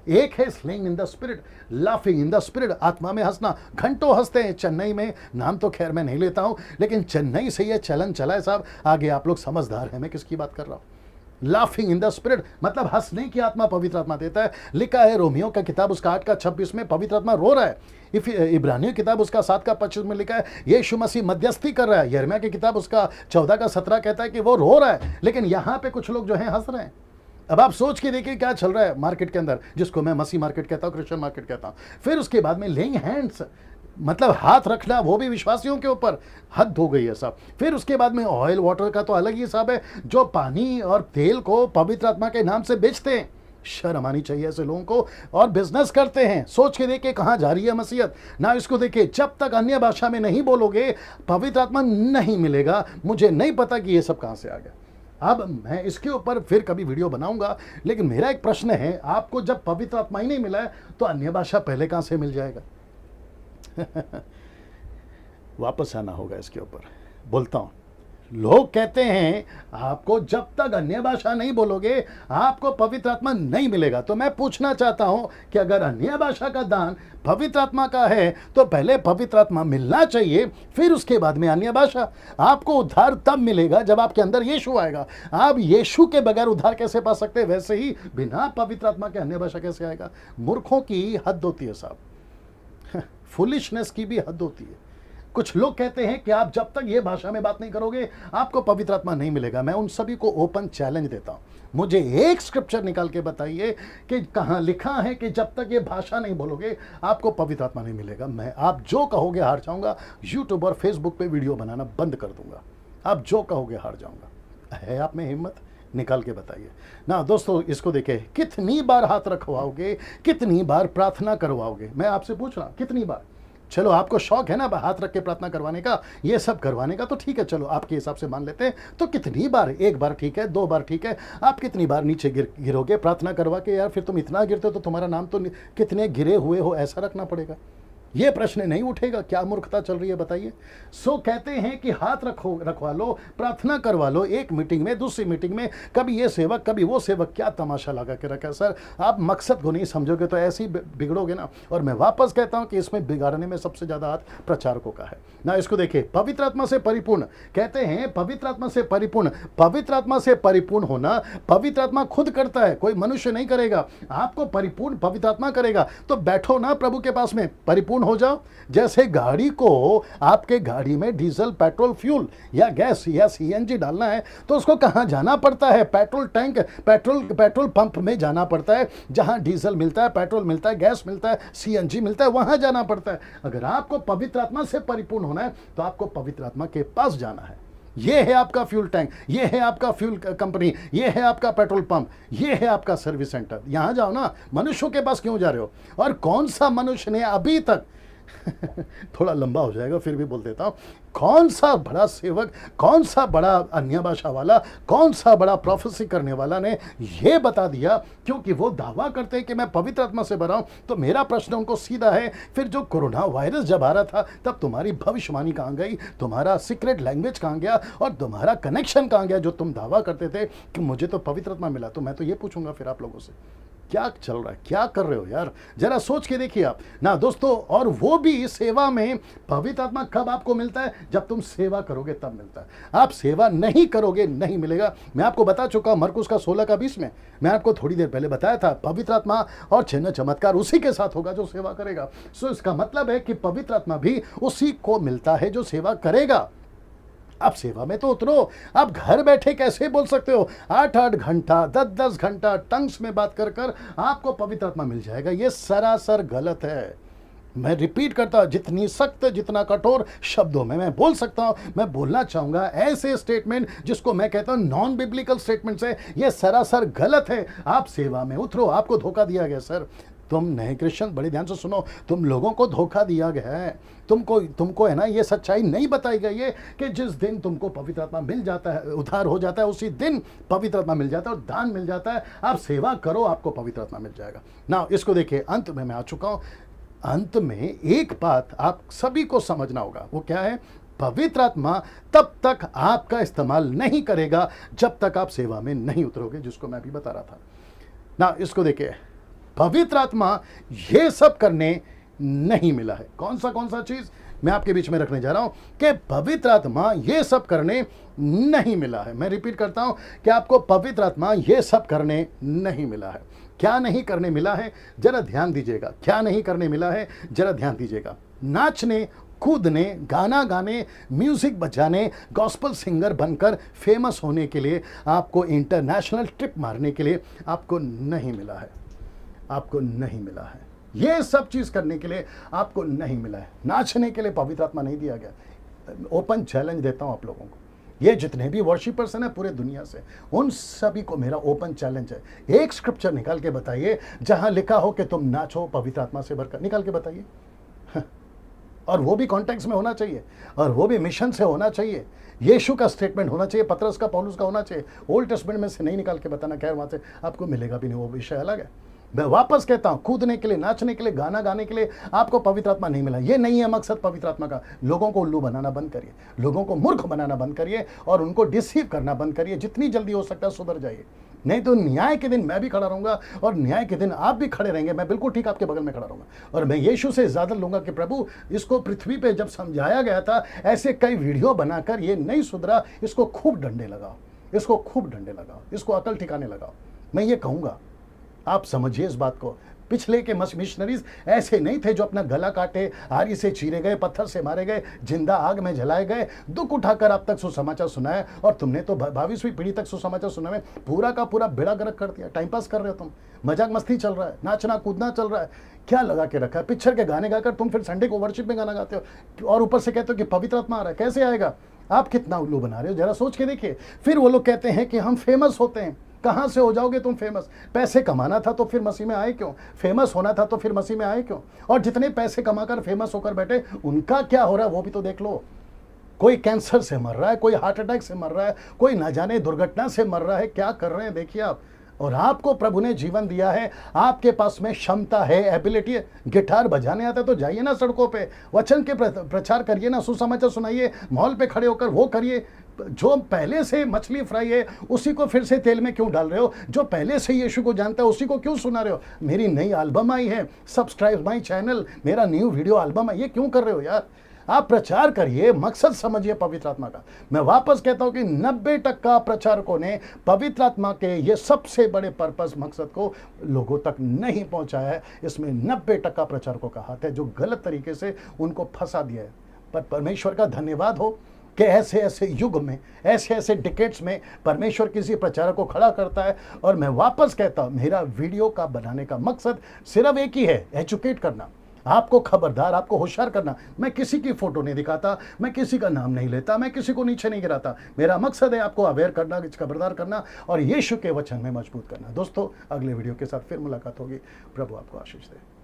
एक है slaying in the spirit, laughing in the spirit, आत्मा में हंसना। घंटों हंसते हैं चेन्नई में, नाम तो खैर मैं नहीं लेता हूं, लेकिन चेन्नई से यह चलन चला है साहब। आगे आप लोग समझदार हैं मैं किसकी बात कर रहा हूं। लाफिंग इन द स्पिरिट मतलब हंसने की आत्मा पवित्र आत्मा देता है। लिखा है रोमियो का किताब उसका 8:26 में, पवित्र आत्मा रो रहा है। इब्रानियों किताब उसका 7:25 में लिखा है यीशु मसीह मध्यस्थी कर रहा है। यिर्मयाह की किताब उसका 14:17 कहता है कि वो रो रहा है, लेकिन यहां पे कुछ लोग जो हैं हंस रहे हैं। अब आप सोच के देखिए क्या चल रहा है मार्केट के अंदर, जिसको मैं मसीह मार्केट कहता हूं, क्रिश्चियन मार्केट कहता हूं। फिर उसके बाद में लेइंग हैंड्स, मतलब हाथ रखना, वो भी विश्वासियों के ऊपर, हद हो गई है साहब। फिर उसके बाद में ऑयल वाटर का तो अलग ही हिसाब है, जो पानी और तेल को पवित्र आत्मा के नाम से बेचते हैं। शर्म आनी चाहिए ऐसे लोगों को, और बिजनेस करते हैं। सोच के देखिए कहां जा रही है मसीहत ना। इसको देखिए, जब तक अन्य भाषा में नहीं बोलोगे पवित्र आत्मा नहीं मिलेगा। मुझे नहीं पता कि ये सब कहां से आ गया। अब मैं इसके ऊपर फिर कभी वीडियो बनाऊंगा, लेकिन मेरा एक प्रश्न है, आपको जब पवित्र आत्मा ही नहीं मिला है तो अन्य भाषा पहले कहां से मिल जाएगा? वापस आना होगा इसके ऊपर। बोलता हूं, लोग कहते हैं आपको जब तक अन्य भाषा नहीं बोलोगे आपको पवित्र आत्मा नहीं मिलेगा। तो मैं पूछना चाहता हूं कि अगर अन्य भाषा का दान पवित्र आत्मा का है तो पहले पवित्र आत्मा मिलना चाहिए, फिर उसके बाद में अन्य भाषा। आपको उद्धार तब मिलेगा जब आपके अंदर यीशु आएगा। आप यीशु के बगैर उद्धार कैसे पा सकते हैं? वैसे ही बिना पवित्र आत्मा के अन्य भाषा कैसे आएगा? मूर्खों की हद होती है साहब, फुलिशनेस की भी हद होती है। कुछ लोग कहते हैं कि आप जब तक ये भाषा में बात नहीं करोगे आपको पवित्र आत्मा नहीं मिलेगा। मैं उन सभी को ओपन चैलेंज देता हूं, मुझे एक स्क्रिप्चर निकाल के बताइए कि कहां लिखा है कि जब तक ये भाषा नहीं बोलोगे आपको पवित्र आत्मा नहीं मिलेगा। मैं आप जो कहोगे हार जाऊंगा, यूट्यूब और फेसबुक पे वीडियो बनाना बंद कर दूंगा। आप जो कहोगे हार जाऊंगा। है आप में हिम्मत? निकाल के बताइए ना। दोस्तों इसको देखिए, कितनी बार हाथ रखवाओगे, कितनी बार प्रार्थना करवाओगे? मैं आपसे पूछ रहा हूं कितनी बार। चलो आपको शौक है ना हाथ रख के प्रार्थना करवाने का, ये सब करवाने का, तो ठीक है, चलो आपके हिसाब से मान लेते हैं। तो कितनी बार? एक बार ठीक है, 2 बार ठीक है, आप कितनी बार नीचे गिरोगे प्रार्थना करवा के? यार फिर तुम इतना गिरते हो तो तुम्हारा नाम तो कितने गिरे हुए हो ऐसा रखना पड़ेगा। ये प्रश्न नहीं उठेगा? क्या मूर्खता चल रही है बताइए। सो कहते हैं कि हाथ रखवा लो, प्रार्थना करवा लो, एक मीटिंग में, दूसरी मीटिंग में, कभी ये सेवक कभी वो सेवक। क्या तमाशा लगा के रखा है सर। आप मकसद को नहीं समझोगे तो ऐसे ही बिगड़ोगे ना। और मैं वापस कहता हूं कि इसमें बिगाड़ने में सबसे ज्यादा हाथ प्रचारकों का है ना। इसको देखिए, पवित्र आत्मा से परिपूर्ण कहते हैं, पवित्र आत्मा से परिपूर्ण। पवित्र आत्मा से परिपूर्ण होना पवित्र आत्मा खुद करता है, कोई मनुष्य नहीं करेगा। आपको परिपूर्ण पवित्र आत्मा करेगा। तो बैठो ना प्रभु के पास में, परिपूर्ण परिपूर्ण हो जाओ। जैसे गाड़ी को, आपके गाड़ी में डीजल, पेट्रोल, फ्यूल या गैस या सीएनजी डालना है तो उसको कहाँ जाना पड़ता है? पेट्रोल टैंक, पेट्रोल पंप में जाना पड़ता है, जहाँ डीजल मिलता है, पेट्रोल मिलता है, गैस मिलता है, सीएनजी मिलता है, वहाँ जाना पड़ता है। अगर आपको पवित्र आत्मा से परिपूर्ण होना है तो आपको पवित्र आत्मा के पास जाना है। ये है आपका फ्यूल टैंक, ये है आपका फ्यूल कंपनी, ये है आपका पेट्रोल पंप, ये है आपका सर्विस सेंटर। यहां जाओ ना, मनुष्यों के पास क्यों जा रहे हो? और कौन सा मनुष्य ने अभी तक थोड़ा लंबा हो जाएगा फिर भी बोल देता हूं, कौन सा बड़ा सेवक, कौन सा बड़ा अन्य भाषा वाला, कौन सा बड़ा प्रोफेसी करने वाला ने यह बता दिया? क्योंकि वो दावा करते हैं कि मैं पवित्र आत्मा से भरा हूं। तो मेरा प्रश्न उनको सीधा है, फिर जो कोरोना वायरस जब आ रहा था तब तुम्हारी भविष्यवाणी कहां गई? तुम्हारा सीक्रेट लैंग्वेज कहां गया? और तुम्हारा कनेक्शन कहां गया? जो तुम दावा करते थे कि मुझे तो पवित्र आत्मा मिला। तो मैं तो ये पूछूंगा फिर आप लोगों से, क्या चल रहा है, क्या कर रहे हो यार? जरा सोच के देखिए आप ना दोस्तों। और वो भी सेवा में। पवित्र आत्मा कब आपको मिलता है? जब तुम सेवा करोगे तब मिलता है। आप सेवा नहीं करोगे नहीं मिलेगा। मैं आपको बता चुका हूं मरकुस का 16 का 20 में, मैं आपको थोड़ी देर पहले बताया था, पवित्र आत्मा और चिन्ह चमत्कार उसी के साथ होगा जो सेवा करेगा। सो इसका मतलब है कि पवित्र आत्मा भी उसी को मिलता है जो सेवा करेगा। आप सेवा में तो उतरो। आप घर बैठे कैसे बोल सकते हो 8-8 घंटा, 10-10 घंटा टंग्स में बात कर कर आपको पवित्र आत्मा मिल जाएगा? ये सरासर गलत है। मैं रिपीट करता हूं, जितनी सख्त, जितना कठोर शब्दों में मैं बोल सकता हूं, मैं बोलना चाहूंगा ऐसे स्टेटमेंट जिसको मैं कहता हूं नॉन बिब्लिकल स्टेटमेंट्स है, ये सरासर गलत है। आप सेवा में उतरो। आपको धोखा दिया गया सर। तुम नए क्रिश्चियन बड़े ध्यान से सुनो, तुम लोगों को धोखा दिया गया है। तुमको है ना, ये सच्चाई नहीं बताई गई है कि जिस दिन तुमको पवित्र आत्मा मिल जाता है, उद्धार हो जाता है, उसी दिन पवित्र आत्मा मिल जाता है और दान मिल जाता है। आप सेवा करो, आपको पवित्र आत्मा मिल जाएगा ना। इसको देखिए, अंत में मैं आ चुका हूं। अंत में एक बात आप सभी को समझना होगा, वो क्या है? पवित्र आत्मा तब तक आपका इस्तेमाल नहीं करेगा जब तक आप सेवा में नहीं उतरोगे, जिसको मैं अभी बता रहा था ना। इसको देखिए, पवित्र आत्मा ये सब करने नहीं मिला है। कौन सा चीज मैं आपके बीच में रखने जा रहा हूं कि पवित्र आत्मा ये सब करने नहीं मिला है। मैं रिपीट करता हूं कि आपको पवित्र आत्मा ये सब करने नहीं मिला है। क्या नहीं करने मिला है? जरा ध्यान दीजिएगा। क्या नहीं करने मिला है? जरा ध्यान दीजिएगा। नाचने, कूदने, गाना गाने, म्यूजिक बजाने, गॉस्पल सिंगर बनकर फेमस होने के लिए, आपको इंटरनेशनल ट्रिप मारने के लिए आपको नहीं मिला है। आपको नहीं मिला है। ये सब चीज करने के लिए आपको नहीं मिला है। नाचने के लिए पवित्र आत्मा नहीं दिया गया। ओपन चैलेंज देता हूं आप लोगों को, ये जितने भी वर्शिपर्स हैं ना पूरे दुनिया से, उन सभी को मेरा ओपन चैलेंज है। एक स्क्रिप्चर निकाल के बताइए जहां लिखा हो कि तुम नाचो पवित्र आत्मा से भरकर। निकाल के बताइए। और वो भी कॉन्टेक्स्ट में होना चाहिए, और वो भी मिशन से होना चाहिए। यीशु का स्टेटमेंट होना चाहिए, पतरस का, पौलुस का होना चाहिए। ओल्ड टेस्टमेंट में से नहीं निकाल के बताना, खैर वहां से आपको मिलेगा भी नहीं, वो विषय अलग है। मैं वापस कहता हूं, कूदने के लिए, नाचने के लिए, गाना गाने के लिए आपको पवित्र आत्मा नहीं मिला। ये नहीं है मकसद पवित्र आत्मा का। लोगों को उल्लू बनाना बंद करिए, लोगों को मूर्ख बनाना बंद करिए और उनको डिसीव करना बंद करिए। जितनी जल्दी हो सकता है सुधर जाइए, नहीं तो न्याय के दिन मैं भी खड़ा रहूंगा और न्याय के दिन आप भी खड़े रहेंगे। मैं बिल्कुल ठीक आपके बगल में खड़ा रहूंगा और मैं यीशु से इजाजत लूंगा कि प्रभु, इसको पृथ्वी पे जब समझाया गया था ऐसे कई वीडियो बनाकर ये नहीं सुधरा, इसको खूब डंडे लगाओ, इसको खूब डंडे लगाओ, इसको अकल ठिकाने लगाओ। मैं ये कहूंगा, आप समझिए इस बात को। पिछले के मिशनरीज ऐसे नहीं थे जो अपना गला काटे, आरी से चीरे गए, पत्थर से मारे गए, जिंदा आग में जलाए गए, दुख उठाकर आप तक सुसमाचार सुनाया। और तुमने तो 22वीं पीढ़ी तक सुसमाचार सुना में पूरा का पूरा बेड़ा गर्क कर दिया। टाइम पास कर रहे हो तुम, मजाक मस्ती चल रहा है, नाचना कूदना चल रहा है, क्या लगा के रखा है? पिक्चर के गाने गाकर तुम फिर संडे को वर्शिप में गाना गाते हो और ऊपर से कहते हो कि पवित्र आत्मा आ रहा है। कैसे आएगा? आप कितना उल्लू बना रहे हो, जरा सोच के देखिए। फिर वो लोग कहते हैं कि हम फेमस होते हैं। कहां से हो जाओगे तुम फेमस? पैसे कमाना था तो फिर मसीह में आए क्यों? फेमस होना था तो फिर मसीह में आए क्यों? और जितने पैसे कमाकर फेमस होकर बैठे, उनका क्या हो रहा है वो भी तो देख लो। कोई कैंसर से मर रहा है, कोई हार्ट अटैक से मर रहा है, कोई ना जाने दुर्घटना से मर रहा है। क्या कर रहे हैं देखिए आप। और आपको प्रभु ने जीवन दिया है, आपके पास में क्षमता है, एबिलिटी है। गिटार बजाने आता है तो जाइए ना सड़कों पे, वचन के प्रचार करिए ना, सुसमाचार सुनाइए, मॉल पे खड़े होकर वो करिए। जो पहले से मछली फ्राई है उसी को फिर से तेल में क्यों डाल रहे हो? जो पहले से यीशु को जानता है उसी को क्यों सुना रहे हो? मेरी नई एल्बम आई है, सब्सक्राइब माई चैनल, मेरा न्यू वीडियो एल्बम है, ये क्यों कर रहे हो यार? आप प्रचार करिए, मकसद समझिए पवित्र आत्मा का। मैं वापस कहता हूं कि 90% प्रचारकों ने पवित्र आत्मा के ये सबसे बड़े पर्पस, मकसद को लोगों तक नहीं पहुंचाया है। इसमें 90% प्रचारकों का हाथ है, जो गलत तरीके से उनको फंसा दिया है। पर परमेश्वर का धन्यवाद हो कि ऐसे ऐसे युग में, ऐसे ऐसे डिकेट्स में परमेश्वर किसी प्रचारक को खड़ा करता है। और मैं वापस कहता हूं, मेरा वीडियो का बनाने का मकसद सिर्फ एक ही है, एजुकेट करना, आपको खबरदार, आपको होशियार करना। मैं किसी की फोटो नहीं दिखाता, मैं किसी का नाम नहीं लेता, मैं किसी को नीचे नहीं गिराता। मेरा मकसद है आपको अवेयर करना, खबरदार करना और यीशु के वचन में मजबूत करना। दोस्तों, अगले वीडियो के साथ फिर मुलाकात होगी। प्रभु आपको आशीष दे।